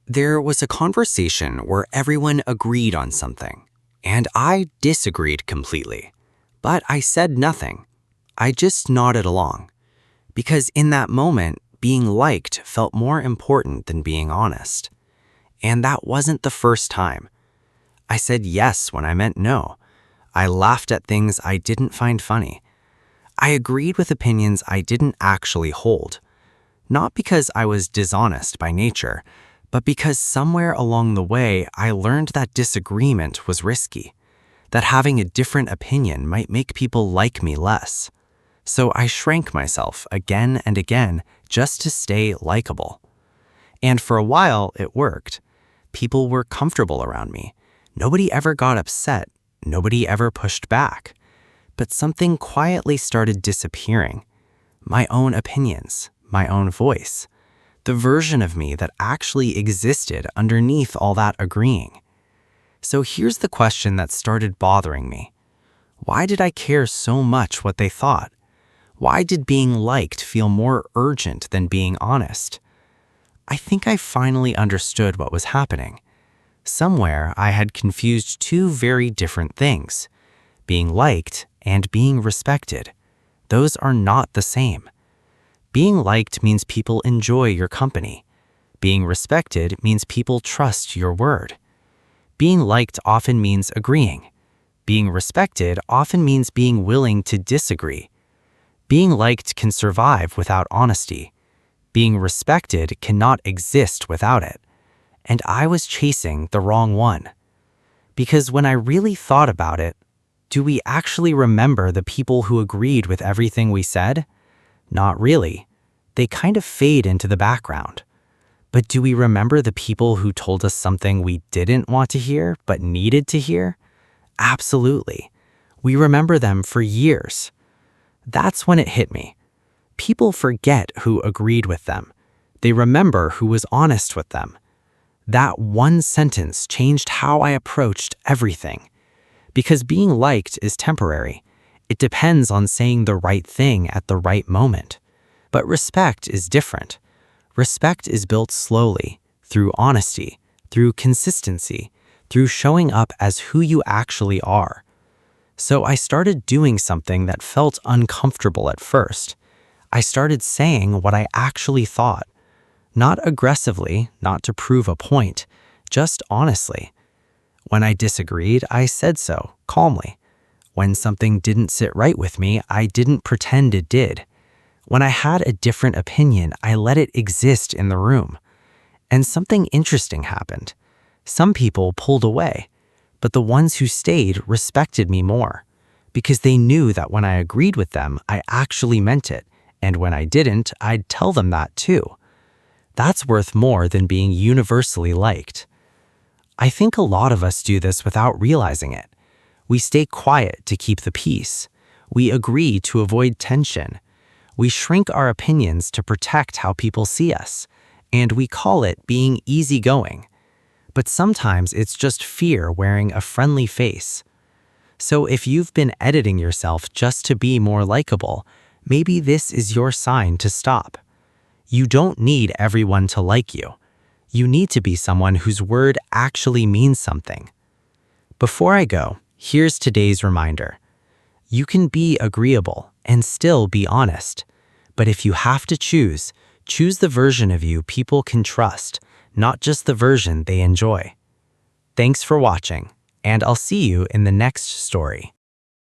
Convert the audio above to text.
There was a conversation where everyone agreed on something, and I disagreed completely. But I said nothing. I just nodded along. Because in that moment, being liked felt more important than being honest. And that wasn't the first time. I said yes when I meant no. I laughed at things I didn't find funny. I agreed with opinions I didn't actually hold. Not because I was dishonest by nature, but because somewhere along the way I learned that disagreement was risky, that having a different opinion might make people like me less. So I shrank myself again and again just to stay likable. And for a while, it worked. People were comfortable around me. Nobody ever got upset. Nobody ever pushed back. But something quietly started disappearing. My own opinions, my own voice, the version of me that actually existed underneath all that agreeing. So here's the question that started bothering me. Why did I care so much what they thought? Why did being liked feel more urgent than being honest? I think I finally understood what was happening. Somewhere I had confused two very different things, being liked and being respected. Those are not the same. Being liked means people enjoy your company. Being respected means people trust your word. Being liked often means agreeing. Being respected often means being willing to disagree. Being liked can survive without honesty. Being respected cannot exist without it. And I was chasing the wrong one. Because when I really thought about it, do we actually remember the people who agreed with everything we said? Not really. They kind of fade into the background. But do we remember the people who told us something we didn't want to hear but needed to hear? Absolutely. We remember them for years. That's when it hit me. People forget who agreed with them. They remember who was honest with them. That one sentence changed how I approached everything. Because being liked is temporary. It depends on saying the right thing at the right moment. But respect is different. Respect is built slowly, through honesty, through consistency, through showing up as who you actually are. So I started doing something that felt uncomfortable at first. I started saying what I actually thought. Not aggressively, not to prove a point, just honestly. When I disagreed, I said so, calmly. When something didn't sit right with me, I didn't pretend it did. When I had a different opinion, I let it exist in the room. And something interesting happened. Some people pulled away, but the ones who stayed respected me more, because they knew that when I agreed with them, I actually meant it, and when I didn't, I'd tell them that too. That's worth more than being universally liked. I think a lot of us do this without realizing it. We stay quiet to keep the peace. We agree to avoid tension. We shrink our opinions to protect how people see us, and we call it being easygoing. But sometimes it's just fear wearing a friendly face. So if you've been editing yourself just to be more likable, maybe this is your sign to stop. You don't need everyone to like you. You need to be someone whose word actually means something. Before I go, here's today's reminder. You can be agreeable and still be honest. But if you have to choose the version of you people can trust, not just the version they enjoy. Thanks for watching, and I'll see you in the next story.